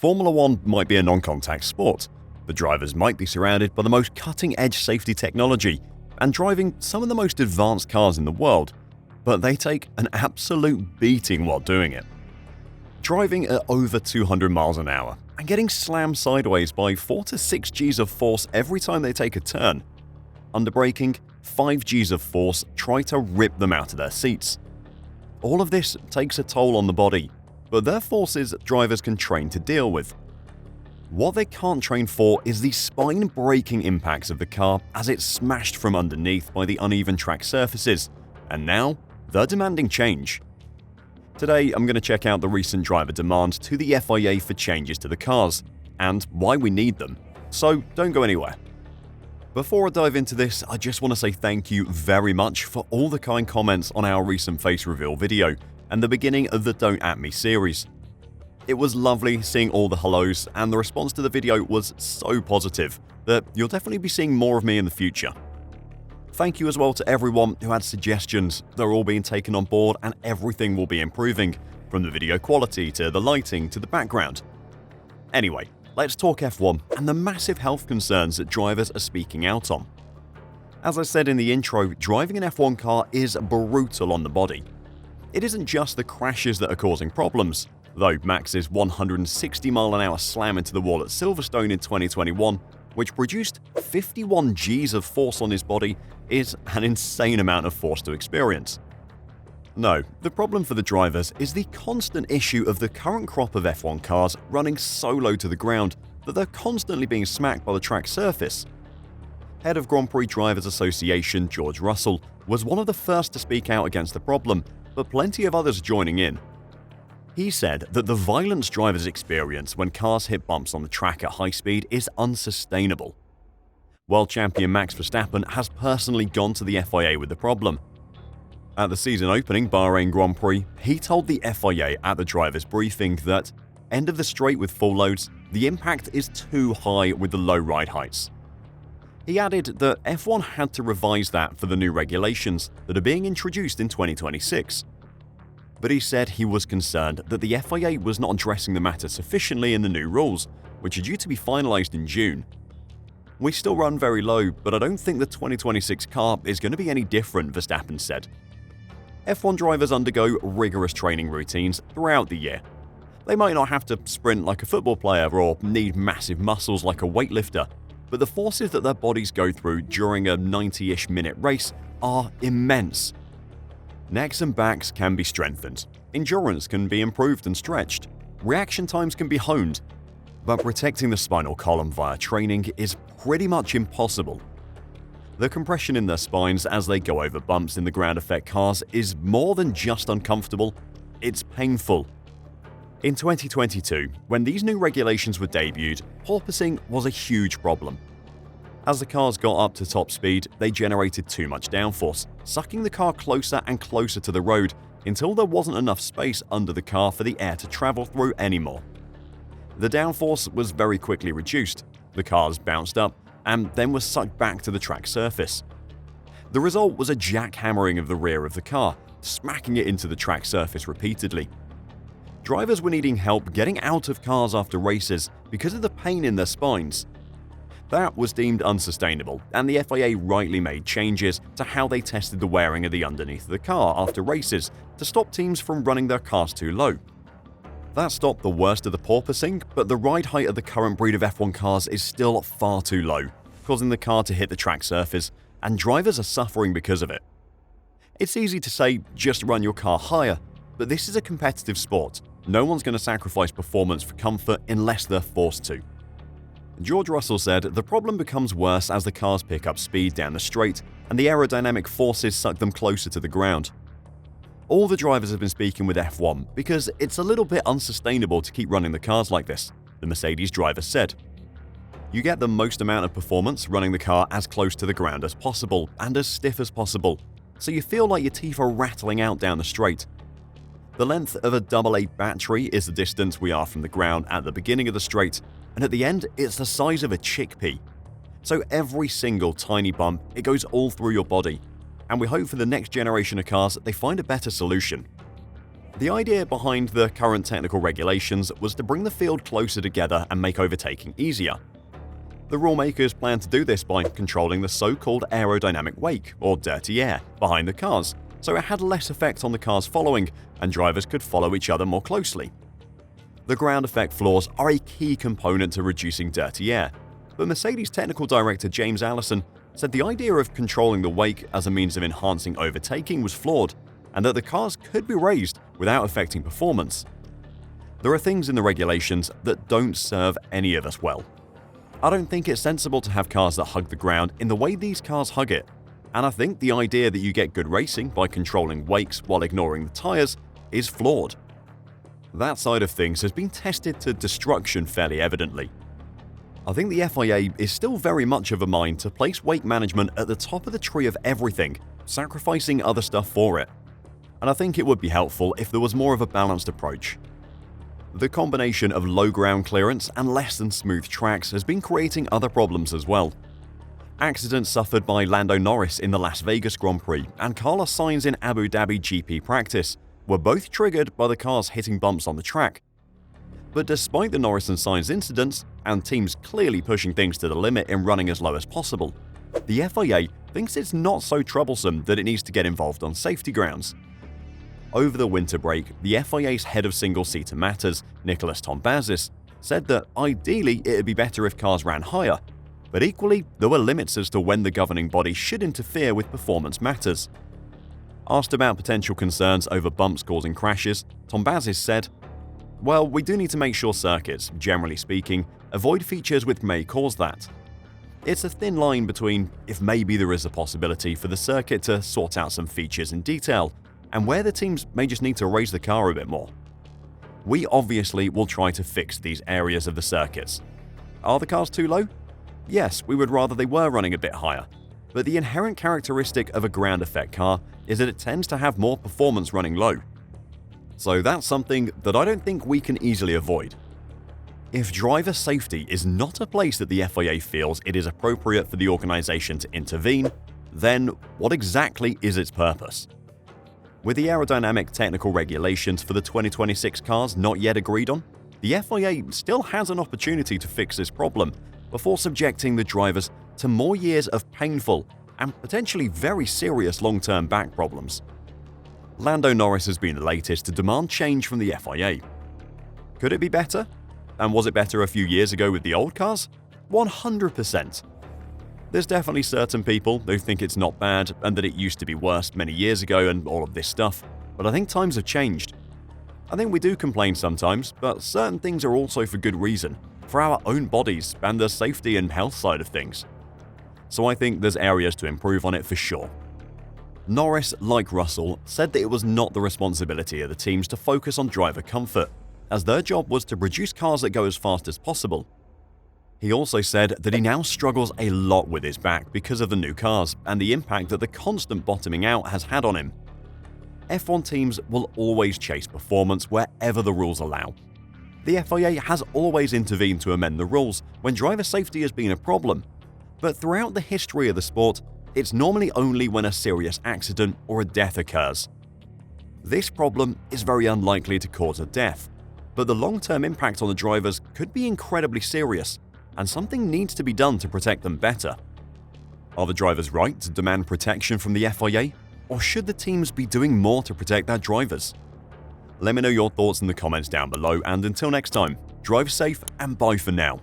Formula One might be a non-contact sport. The drivers might be surrounded by the most cutting-edge safety technology and driving some of the most advanced cars in the world, but they take an absolute beating while doing it. Driving at over 200 miles an hour and getting slammed sideways by 4 to 6 Gs of force every time they take a turn. Under braking, 5 Gs of force try to rip them out of their seats. All of this takes a toll on the body, but they're forces drivers can train to deal with. What they can't train for is the spine-breaking impacts of the car as it's smashed from underneath by the uneven track surfaces, and now they're demanding change. Today, I'm going to check out the recent driver demand to the FIA for changes to the cars, and why we need them, so don't go anywhere. Before I dive into this, I just want to say thank you very much for all the kind comments on our recent face reveal video and the beginning of the Don't At Me series. It was lovely seeing all the hellos, and the response to the video was so positive that you'll definitely be seeing more of me in the future. Thank you as well to everyone who had suggestions. They're all being taken on board and everything will be improving, from the video quality to the lighting to the background. Anyway, let's talk F1 and the massive health concerns that drivers are speaking out on. As I said in the intro, driving an F1 car is brutal on the body. It isn't just the crashes that are causing problems, though Max's 160-mile-an-hour slam into the wall at Silverstone in 2021, which produced 51 Gs of force on his body, is an insane amount of force to experience. No, the problem for the drivers is the constant issue of the current crop of F1 cars running so low to the ground that they're constantly being smacked by the track surface. Head of Grand Prix Drivers Association George Russell was one of the first to speak out against the problem, but plenty of others joining in. He said that the violence drivers experience when cars hit bumps on the track at high speed is unsustainable. World champion Max Verstappen has personally gone to the FIA with the problem. At the season opening Bahrain Grand Prix, he told the FIA at the drivers' briefing that, end of the straight with full loads, the impact is too high with the low ride heights. He added that F1 had to revise that for the new regulations that are being introduced in 2026. But he said he was concerned that the FIA was not addressing the matter sufficiently in the new rules, which are due to be finalized in June. We still run very low, but I don't think the 2026 car is going to be any different, Verstappen said. F1 drivers undergo rigorous training routines throughout the year. They might not have to sprint like a football player or need massive muscles like a weightlifter, but the forces that their bodies go through during a 90-ish minute race are immense. Necks and backs can be strengthened, endurance can be improved and stretched, reaction times can be honed, but protecting the spinal column via training is pretty much impossible. The compression in their spines as they go over bumps in the ground effect cars is more than just uncomfortable, it's painful. In 2022, when these new regulations were debuted, porpoising was a huge problem. As the cars got up to top speed, they generated too much downforce, sucking the car closer and closer to the road until there wasn't enough space under the car for the air to travel through anymore. The downforce was very quickly reduced, the cars bounced up and then were sucked back to the track surface. The result was a jackhammering of the rear of the car, smacking it into the track surface repeatedly. Drivers were needing help getting out of cars after races because of the pain in their spines. That was deemed unsustainable, and the FIA rightly made changes to how they tested the wearing of the underneath of the car after races to stop teams from running their cars too low. That stopped the worst of the porpoising, but the ride height of the current breed of F1 cars is still far too low, causing the car to hit the track surface, and drivers are suffering because of it. It's easy to say just run your car higher, but this is a competitive sport. No one's going to sacrifice performance for comfort unless they're forced to. George Russell said the problem becomes worse as the cars pick up speed down the straight and the aerodynamic forces suck them closer to the ground. All the drivers have been speaking with F1 because it's a little bit unsustainable to keep running the cars like this, the Mercedes driver said. You get the most amount of performance running the car as close to the ground as possible and as stiff as possible, so you feel like your teeth are rattling out down the straight. The length of a AA battery is the distance we are from the ground at the beginning of the straight, and at the end it's the size of a chickpea. So every single tiny bump, it goes all through your body, and we hope for the next generation of cars they find a better solution. The idea behind the current technical regulations was to bring the field closer together and make overtaking easier. The rulemakers plan to do this by controlling the so-called aerodynamic wake, or dirty air, behind the cars, so it had less effect on the cars following, and drivers could follow each other more closely. The ground effect floors are a key component to reducing dirty air, but Mercedes technical director James Allison said the idea of controlling the wake as a means of enhancing overtaking was flawed, and that the cars could be raised without affecting performance. There are things in the regulations that don't serve any of us well. I don't think it's sensible to have cars that hug the ground in the way these cars hug it, and I think the idea that you get good racing by controlling wakes while ignoring the tyres is flawed. That side of things has been tested to destruction fairly evidently. I think the FIA is still very much of a mind to place wake management at the top of the tree of everything, sacrificing other stuff for it. And I think it would be helpful if there was more of a balanced approach. The combination of low ground clearance and less than smooth tracks has been creating other problems as well. Accidents suffered by Lando Norris in the Las Vegas Grand Prix and Carlos Sainz in Abu Dhabi GP practice were both triggered by the cars hitting bumps on the track. But despite the Norris and Sainz incidents, and teams clearly pushing things to the limit in running as low as possible, the FIA thinks it's not so troublesome that it needs to get involved on safety grounds. Over the winter break, the FIA's head of single-seater matters, Nicholas Tombazis, said that ideally it would be better if cars ran higher, but equally there were limits as to when the governing body should interfere with performance matters. Asked about potential concerns over bumps causing crashes, Tombazis said, "Well, we do need to make sure circuits, generally speaking, avoid features which may cause that. It's a thin line between if maybe there is a possibility for the circuit to sort out some features in detail, and where the teams may just need to raise the car a bit more. We obviously will try to fix these areas of the circuits. Are the cars too low? Yes, we would rather they were running a bit higher, but the inherent characteristic of a ground effect car is that it tends to have more performance running low. So that's something that I don't think we can easily avoid. If driver safety is not a place that the FIA feels it is appropriate for the organization to intervene, then what exactly is its purpose? With the aerodynamic technical regulations for the 2026 cars not yet agreed on, the FIA still has an opportunity to fix this problem before subjecting the drivers to more years of painful and potentially very serious long-term back problems. Lando Norris has been the latest to demand change from the FIA. Could it be better? And was it better a few years ago with the old cars? 100%. There's definitely certain people who think it's not bad and that it used to be worse many years ago and all of this stuff, but I think times have changed. I think we do complain sometimes, but certain things are also for good reason, for our own bodies and the safety and health side of things. So I think there's areas to improve on it for sure. Norris, like Russell, said that it was not the responsibility of the teams to focus on driver comfort, as their job was to produce cars that go as fast as possible. He also said that he now struggles a lot with his back because of the new cars and the impact that the constant bottoming out has had on him. F1 teams will always chase performance wherever the rules allow. The FIA has always intervened to amend the rules when driver safety has been a problem, but throughout the history of the sport, it's normally only when a serious accident or a death occurs. This problem is very unlikely to cause a death, but the long-term impact on the drivers could be incredibly serious, and something needs to be done to protect them better. Are the drivers right to demand protection from the FIA, or should the teams be doing more to protect their drivers? Let me know your thoughts in the comments down below, and until next time, drive safe and bye for now.